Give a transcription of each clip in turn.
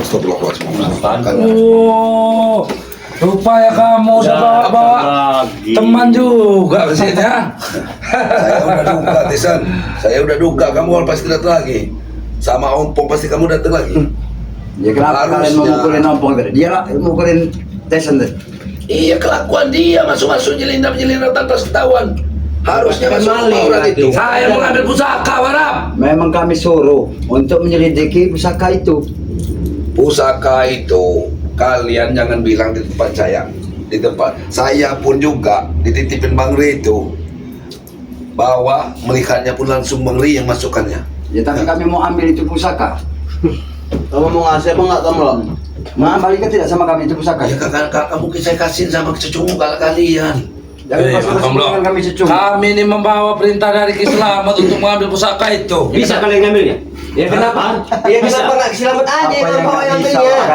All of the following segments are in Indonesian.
Astagfirullahaladzim. Oh, rupanya kamu udah bawa teman juga ke sini ya? Saya udah duga, Tisan. Saya udah duga kamu pasti datang lagi. Sama Ompong pasti kamu datang lagi. Ya kenapa kalian mau mukulin Ompong tadi? Dia lah mukulin Tisan tadi. Iya, kelakuan dia masuk-masuk nyelinap tanpa ketahuan. Harusnya masuk orang itu. Saya mengambil pusaka, Warap. Memang kami suruh untuk menyelidiki pusaka itu. Pusaka itu kalian jangan bilang di tempat saya. Di tempat saya pun juga dititipin Bang Ri itu. Bahwa melihatnya pun langsung Bang Ri yang masukkannya. Ya tapi kami mau ambil itu pusaka. Kamu mau ngasih apa enggak kamu loh? Nah, balikan tidak sama kami itu pusaka. Ya kakak kamu saya kasihin sama cucumu kalian. Jangan masuk dengan kami secung. Kami ini membawa perintah dari Ki Slamet untuk mengambil pusaka itu. Bisa kalian ngambilnya? Ya kenapa? Ya kenapa nggak Kiselamet aja yang bawa yang ambilnya?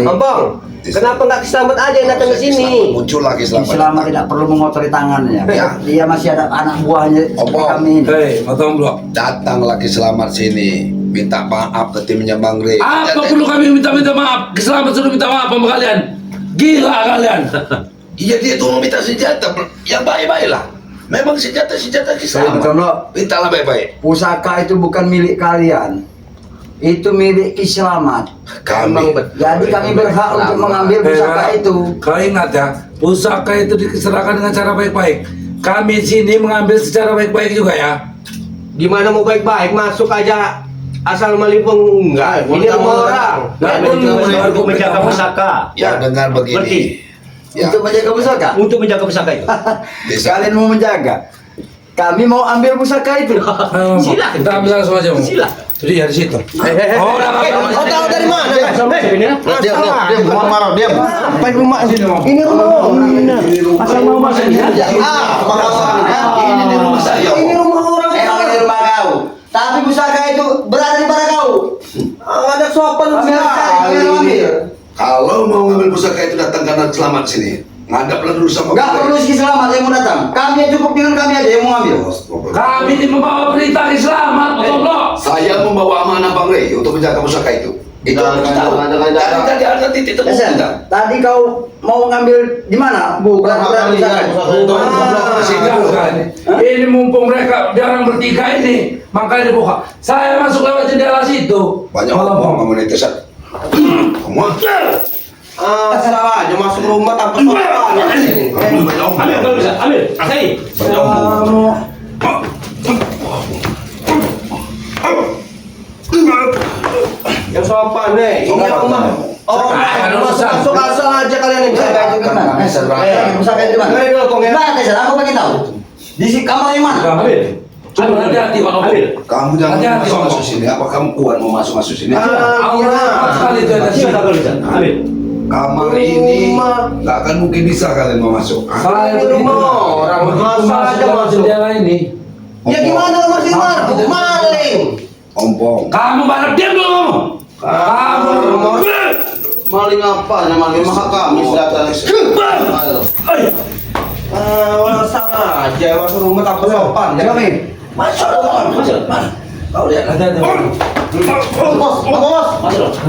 Ompong, kenapa nggak Kiselamet aja yang datang ke sini? Muncul lagi Selama tidak perlu mengotori tangannya. Ya, dia masih ada anak buahnya seperti kami ini. Hei, matang bro. Datang lagi selamat sini. Minta maaf ke timnya Bang Ri. Apa perlu kami minta maaf? Ki Slamet sudah minta maaf sama kalian. Gila kalian. Iya, dia tuh mau minta senjata yang baik-baik lah. Memang senjata Ki Slamet. Mintalah baik-baik. Pusaka itu bukan milik kalian. Itu milik Ki Slamet. Kami. Jadi kami berhak untuk mengambil pusaka itu. Kau ingat ya, pusaka itu diserahkan dengan cara baik-baik. Kami sini mengambil secara baik-baik juga ya. Gimana mau baik-baik? Masuk aja asal melipung enggak. Ini rumah orang. Untuk menjaga pusaka. Ya, dengar begini. Ya. Untuk menjaga pusaka. Untuk menjaga pusaka itu. Kalian mau menjaga. Kami mau ambil pusaka itu. Silakan. Kita ambil langsung aja. Silakan. Jadi dari situ. Oh, tahu dari mana? Diam, marah, diam. Apa rumah ini? Ini rumah. Asal mau masuk ini. Ini rumah saya. Ini rumah orang. Memang ini rumah kau. Tapi pusaka itu berada di pada kau. Ada sopan Ambil. Kalau mau ngambil pusaka itu datang karena selamat sini. Ngadaplah dulu sama Enggak perlu Ki Slamet yang mau datang. Kami yang cukup dengan kami aja yang mau ambil. Kami ini membawa perintah Ki Slamet, Allah. Saya membawa amanah Bang Ri untuk menjaga pusaka itu. Itu harus tahu. Tadi ada titik temu Lesen, kita. tadi kau mau ngambil di mana? Bukan pusaka. Ini mumpung mereka jarang bertiga ini, makanya dibuka. Saya masuk lewat jendela situ. Banyak ngomong kamu netizen. Kamu salah aja masuk rumah tanpa sopan. banyak omong. Ambil kalau bisa, ambil. Sini. Banyak omong. Yang sopan deh. Ini rumah. Oh, masuk asal aja kalian ini. Pusaka itu gimana? Pusaka itu gimana? Mari dulu, Kong, ya. Nah, Tisan, aku pengen tahu. Di kamar yang mana? Ambil. Cuma hati-hati Bang. Ambil. Kamu jangan Hati-hati, masuk Om. sini. Apa kamu kuat mau masuk sini? Aurat sekali itu ada sini. Silakan kalau bisa. Ambil. Kamar ini nggak akan mungkin bisa kalian mau masuk. Saya Ini begitu. rumah orang. Begitu Masa masuk aja lewat masuk. jendela ini. Ya gimana kalau masih marah? Maling. Ompong. Kamu malah diam dulu. Kamu Maling apa? Maling maha kami datang. Orang salah aja masuk rumah tanpa sopan. Kami. Masuk. Kau lihat. Bos.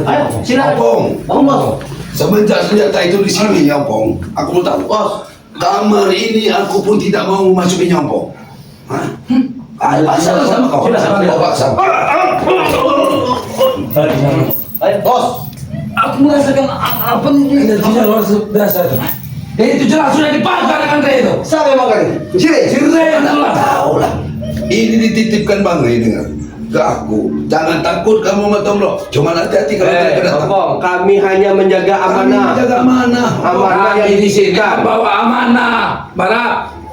Ayo, silakan. Ompong. Bos. Semenjak senjata itu di sini, ya Ompong. Aku mau tahu. Bos. Kamar ini aku pun tidak mau masukin Ompong. Hah? Ada masalah sama kau? Kau paksa. Ayo, Bos. aku merasakan apa ini energinya luar biasa itu. Itu jelas sudah dipakar dengan Ray itu. Siapa yang makan ini? Sini. Si Ray itu lah. Tahu lah. Ini dititipkan Bang Ri dengar. Ke aku. Jangan takut kamu sama Tomlo. Cuma hati-hati kalau mereka datang. Ompong, kami hanya menjaga Kami amanah. menjaga amanah. Amanah yang Kami di sini diberikan. bawa amanah. Barak.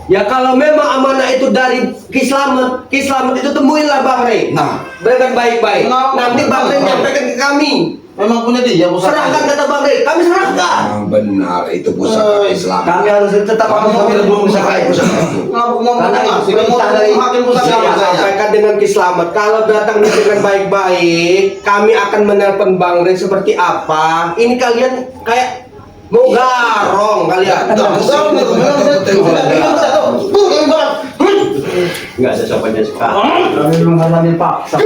Ya kalau memang amanah itu dari Ki Slamet itu temuinlah Bang Ray. Nah, Berikan baik-baik. Nanti Bang Ray nyampaikan ke kami. Memang punya dia pusaka. Serahkan kata Bang Ray, kami serahkan. benar itu pusaka Islam. Kami harus tetap Kami mengambil belum pusaka itu. Ngomong Karena ngasih perintah dari makin pusaka saya saya. sampaikan dengan Ki Slamet, kalau datang dengan baik-baik, kami akan menelpon Bang Ray seperti apa. Ini kalian kayak mau garong kalian. Betul, betul, betul, betul, betul. Enggak ada sopannya sekali. Kami mengalami paksa.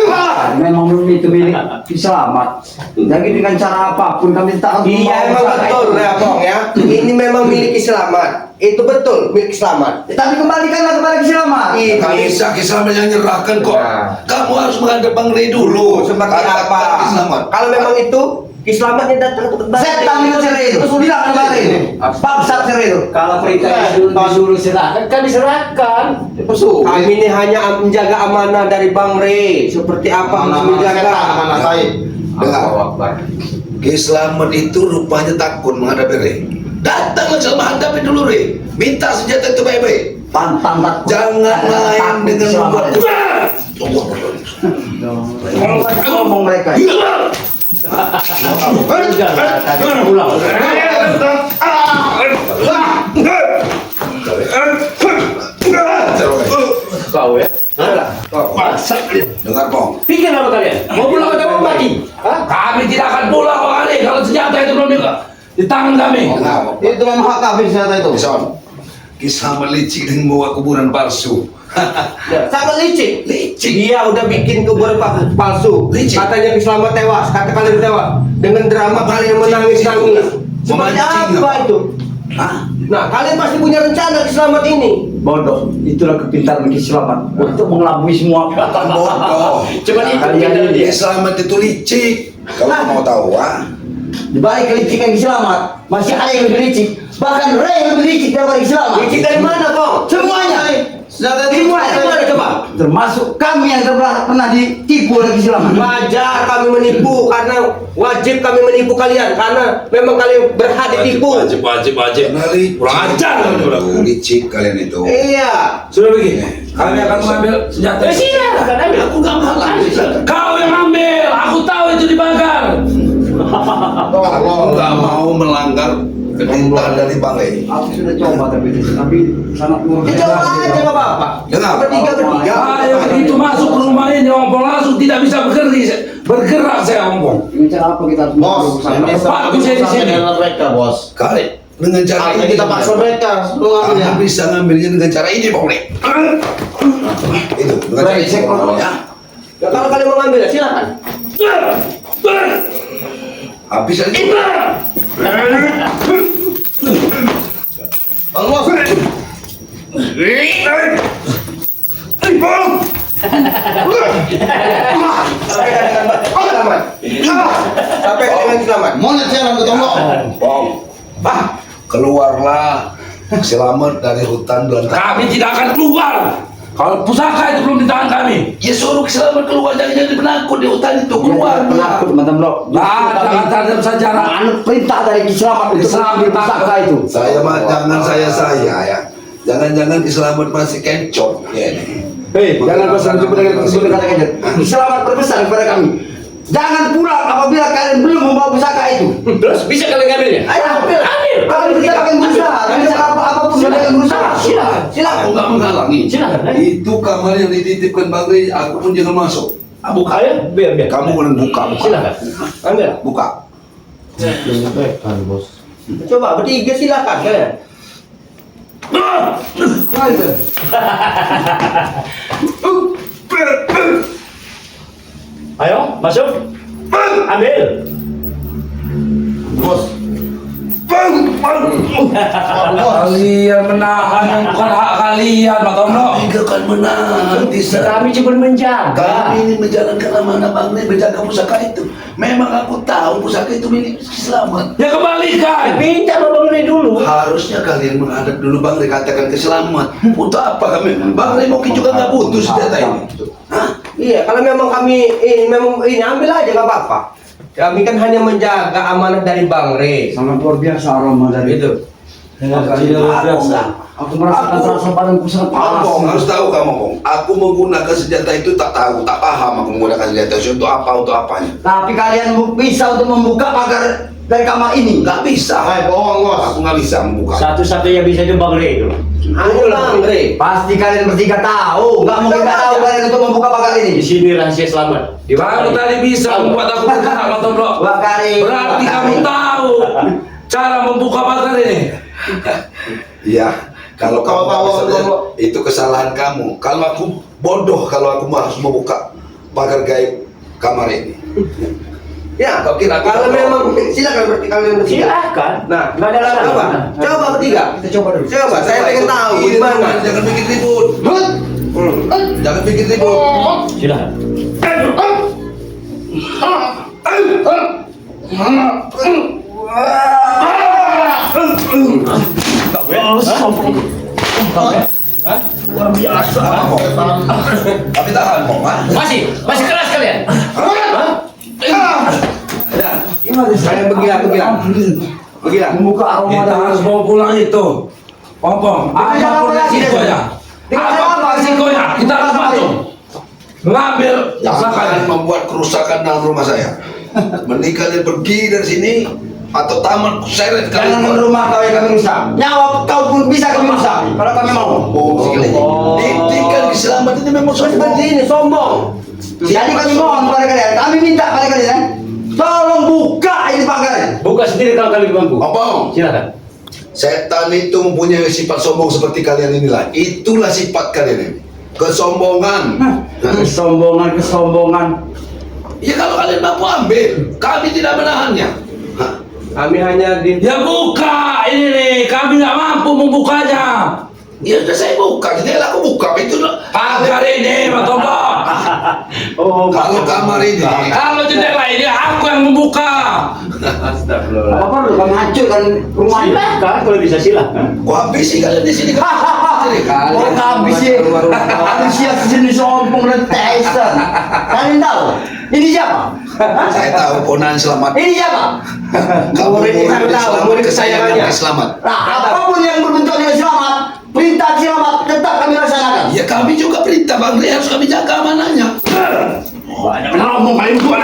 Memang itu milik selamat. Jadi dengan cara apapun kami tak akan Iya membawa emang pusaka betul itu. ya Bong ya. Ini memang milik Selamat. Itu betul milik Selamat. Tapi kembalikanlah kepada selamat. Tak bisa Kiselamat yang nyerahkan kok. Nah. Kamu harus menghadap Bang Rey dulu. Seperti Katakan apa? Kiselamat. Kalau memang itu Selamatnya datang ke tempat. Setan itu cerai itu. Bilang kemarin. Bangsat cerai itu. Kalau perintah disuruh serahkan, kan diserahkan. Kami ini hanya menjaga amanah dari Bang Rey. Seperti apa harus menjaga Mana saya? Dengar. Kiselamat itu rupanya takut menghadapi Rey. Datanglah sama hadapi dulu Rey. Minta senjata itu baik-baik. Pantang takut. Jangan main dengan membuat Ngomong mereka. kau ya. Dengar Pong. Pikir apa kalian? Mau pulang atau mau mati? Hah? Kami tidak akan pulang Bang Ali kalau senjata itu belum di tangan kami. Dengar. Itu memang hak kami senjata itu. Son. Kiselamat licik dengan membawa kuburan palsu. Sangat licik. Licik. Dia udah bikin kuburan palsu. Licik. Katanya Selamat tewas. Kata kalian tewas. Dengan drama kalian menangis-nangis. Seperti Memancing apa apa? itu? Hah? Nah, kalian pasti punya rencana Selamat ini. Bodoh. Itulah kepintaran selamat untuk mengelabui semua. Bukan bodoh. Cuman itu Kalian kata ini dia. Kiselamat itu licik. Kalau mau tahu, Di balik kelicikan selamat masih ada yang lebih licik. Bahkan Rey yang lebih licik daripada selamat. Licik dari mana, Kong? Semuanya. Senjata Dari itu mana coba? Termasuk kami yang pernah ditipu oleh selamat. Wajar kami menipu karena wajib kami menipu kalian karena memang kalian berhak ditipu. Wajib. karena licik. Kurang ajar. Licik kalian itu. Iya. Sudah begini. Kami akan mengambil senjata. Silakan ambil. Aku gak malang. Kau yang ambil. Aku tahu itu dibakar. Aku gak mau melanggar permintaan dari Bang Rey. Aku sudah coba tapi sangat murah. Ya, coba aja nggak apa-apa. Dengar. Bertiga. Saya begitu masuk ke rumah ini ompong langsung tidak bisa bergerak saya ompong. Dengan cara apa kita harus Bos, ini Pak, aku saya di sini. dengan mereka, Bos. Kali dengan cara Artinya ini kita paksa mereka, lu ngambilnya. Kamu bisa ngambilnya dengan cara ini Bang Rey. Itu dengan cara ini ya. Ya, kalau kalian mau ngambil silakan. Habis aja. Bang Bos. Sampai dengan selamat. Monet jalan ke tombol. Bang, keluarlah selamat dari hutan belantara. Kami tidak akan keluar. Kalau pusaka itu belum di tangan kami. Ya suruh selamat keluar, jangan jadi penakut di hutan itu keluar. Penakut teman-teman blok. Nah, jangan terhadap sejarah. Anut perintah dari selamat untuk mengambil pusaka itu. Saya mah jangan saya ya. Jangan-jangan Selamat masih kencok ya ini. Hei, jangan bersebut dengan kata kejut. Selamat berpesan kepada kami. Jangan pulang apabila kalian belum membawa pusaka itu. Terus bisa kalian ngambilnya? Ayo ambil. Kalian tidak akan berusaha. Tidak apapun tidak akan berusaha. Silakan. Aku nggak menghalangi. Silakan. Itu kamar yang dititipkan Bang Rey, aku pun jangan masuk. Buka. Ayo, biar. Kamu boleh buka. Silakan. Ambil. Buka. Kan, Bos. Coba bertiga silakan kalian. Ayo, masuk. Ambil. Bos. Kalian menahan yang bukan hak kalian, Pak Tono. Kami akan menang. Kami cuma menjaga. Kami ini menjalankan amanah Bang Rey, menjaga pusaka itu. Memang aku tahu pusaka itu milik Selamat. Ya kembalikan. Minta Bang Rey dulu. Harusnya kalian menghadap dulu Bang Rey, katakan ke Selamat. Untuk apa kami? Bang Rey mungkin juga nggak butuh senjata ini. Hah? Iya, kalau memang kami ini ambil aja nggak apa-apa. Kami kan hanya menjaga amanah dari Bang Rey. Sangat luar biasa aroma dari Itu. Aku merasakan rasa badanku sangat panas. Bong, harus tahu kamu Bong. Aku menggunakan senjata itu tak tahu, tak paham aku menggunakan senjata itu untuk apanya. Tapi kalian bisa untuk membuka pagar dari kamar ini. Nggak bisa. Hai, bohong, Bos. Aku nggak bisa membuka. Satu-satunya bisa itu Bang Rey itu. Ayo Bang Rey. Pasti kalian bertiga tahu. Nggak mungkin nggak tahu kalian untuk membuka pagar ini. Di sini rahasia Selamat. Kamu tadi bisa membuat aku bergerak, Pak Tono. Bakari. Berarti kamu tahu cara membuka pagar ini. Iya, Kalau kamu nggak Bawa-bawa bisa lihat, bawa. itu kesalahan kamu. Kalau aku bodoh, kalau aku harus membuka pagar gaib kamar ini. Ya, Kau kira aku kalau bodoh? memang silakan berarti kalian bertiga. Silakan. Nah, Nggak ada larangan. coba bertiga. Kita coba dulu. Coba, saya pengen tahu Ini gimana. teman, jangan bikin ribut. Jangan bikin ribut. Silakan. Tapi tahan, Bang. Masih keras kalian. Saya Begilah. Membuka aroma. Kita harus bawa pulang itu. Pompong, apapun resikonya. Apapun resikonya, kita harus masuk. Ngambil Jangan usahakan. membuat kerusakan dalam rumah saya. Mending kalian pergi dari sini atau taman seret Jangan kalian. rumah kau yang kami rusak. Nyawa kau pun bisa kami rusak. Kalau kami mau. Tinggal di selamat ini memang Seperti sombong. ini sombong. Jadi kami mohon kepada kalian. Kami minta pada kalian. Tolong buka ini pagar. Buka sendiri kalau kalian mampu. Ngomong. Silakan. Setan itu mempunyai sifat sombong seperti kalian inilah. Itulah sifat kalian ini. Kesombongan. Kesombongan. Ya kalau kalian mampu ambil, kami tidak menahannya. Hah? Kami hanya di Ya buka ini nih, kami nggak mampu membukanya. Ya sudah saya buka, jendela aku buka itu. Pagar ini, Pak Tombo. Kalau kamar ini, Kalau jendela ini aku yang membuka. Astagfirullah. Apa perlu kami hancurkan rumah ini? Silakan kalau bisa silakan. gua habisi kalian di sini. Oh kami sih. Manusia sini sombong dan teaser. Kalian tahu? Ini siapa? Saya tahu Ponan selamat. Ini siapa? Kamu Murid murid tahu, selamat, murid kesayangan selamat. Nah, apapun yang berbentuk dengan selamat, perintah selamat tetap kami laksanakan. Ya kami juga perintah Bang Ri, harus kami jaga amanahnya. Banyak ngomong main gua.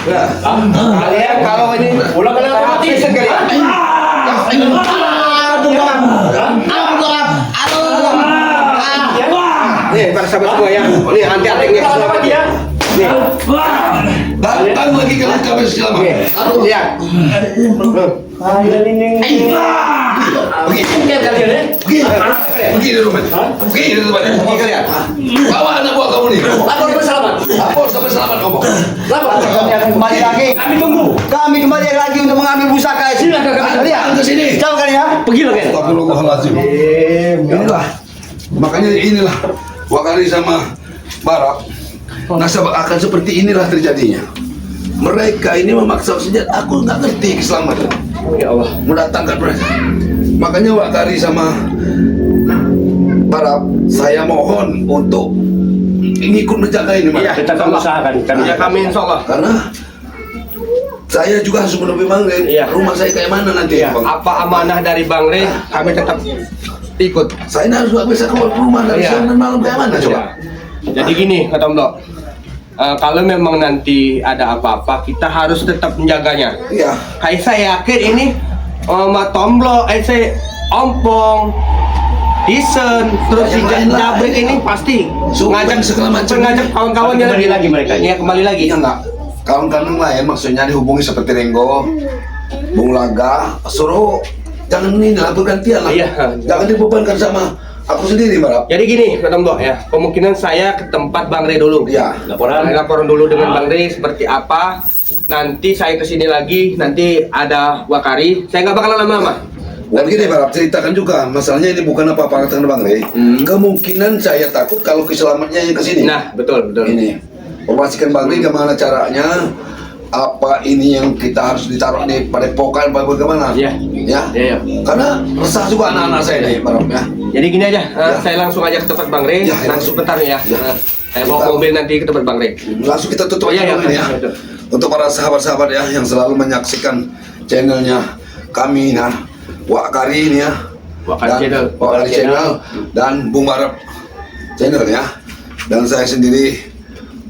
Kalian kalau ini pulang kalian otomatis kalian. Nih, para sahabat semua ya. Nih, anti-anti selamat ya. Nih, Datang lagi kalian kami selamat. lihat. Pergi dari rumah. Pergi dari rumah. Pergi kalian. Bawa anak buah kamu nih. Lapor berselamat. Lapor sampai selamat ngomong. Lapor. Kami akan kembali lagi. Kami tunggu. Kami kembali lagi untuk mengambil pusaka. Silakan kami. Lihat. Datang ke sini. Coba kalian ya. Pergi loh kalian. Astagfirullahaladzim. Inilah. Makanya inilah Wakari sama Barak. Nasab akan seperti inilah terjadinya. Mereka ini memaksa senjata. Aku nggak ngerti keselamatan. Ya Allah. Mendatangkan mereka. Makanya Wakari sama Barak, saya mohon untuk ikut menjaga ini, Mas. Iya, kita akan usahakan. Ya kami insya Allah. Karena saya juga harus menemukan Bang Ren. Iya. Rumah saya kayak mana nanti, Ya, Bang? apa amanah dari Bang Re, kami tetap ikut. Saya ini harus nggak bisa keluar rumah dari Iya. siang dan malam kayak mana coba? Jadi gini, kata Mbok. Kalau memang nanti ada apa-apa, kita harus tetap menjaganya. Iya. Kayak saya yakin ini Oma Tomblo, saya Ompong, Disen, terus si Yang lain-lain. Jabrik ini pasti Supeng segala macam. ngajak kawan-kawannya Kembali lagi mereka. Iya, kembali lagi. Iya enggak. Kawan-kawan lain maksudnya dihubungi seperti Renggo, Bung Laga, suruh jangan ini lah bergantian lah. Iya. Jangan dibebankan sama aku sendiri, Barap. Jadi gini, kata Mbok ya, kemungkinan saya ke tempat Bang Re dulu. Iya. Laporan dulu dengan Bang Re seperti apa. Nanti saya kesini lagi, nanti ada Wakari. Saya nggak bakal lama-lama. Dan gini, Barap, ceritakan juga masalahnya ini bukan apa-apa dengan Bang Rey. Kemungkinan saya takut kalau keselamatnya yang kesini. Nah, betul. Ini memastikan Bang Rey gimana caranya, apa ini yang kita harus ditaruh di padepokan bagaimana? Iya. Ya. Iya. Karena resah juga anak-anak saya nih, Barap ya. Jadi gini aja, Ya. saya langsung aja ke tempat Bang Re. Ya, ya. Langsung bentar nih ya. Ya. Saya bawa Bentar. mobil nanti ke tempat Bang Re. Langsung kita tutup Iya, aja iya, dulu ini ya. betul. Untuk para sahabat-sahabat ya yang selalu menyaksikan channelnya kami nah, Wakari ini ya. Wakari Dan- Channel. Wakari Channel dan Bung Barap Channel ya. Dan saya sendiri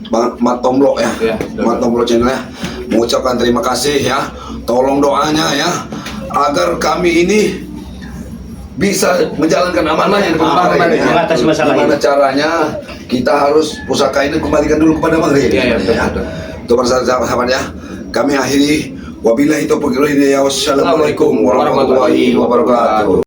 Bang Mat Tomblo ya. Iya, betul. Mat Tomblo Channel ya. Mengucapkan terima kasih ya tolong doanya ya, agar kami ini bisa menjalankan amanahnya kemarin amanah, ya. mengatasi masalah Gimana ini. caranya kita harus pusaka ini kembalikan dulu kepada Bang Rin. Iya, betul. Itu para sahabat ya. Kami akhiri wabillahi taufiq wal hidayah. Wassalamualaikum warahmatullahi wabarakatuh.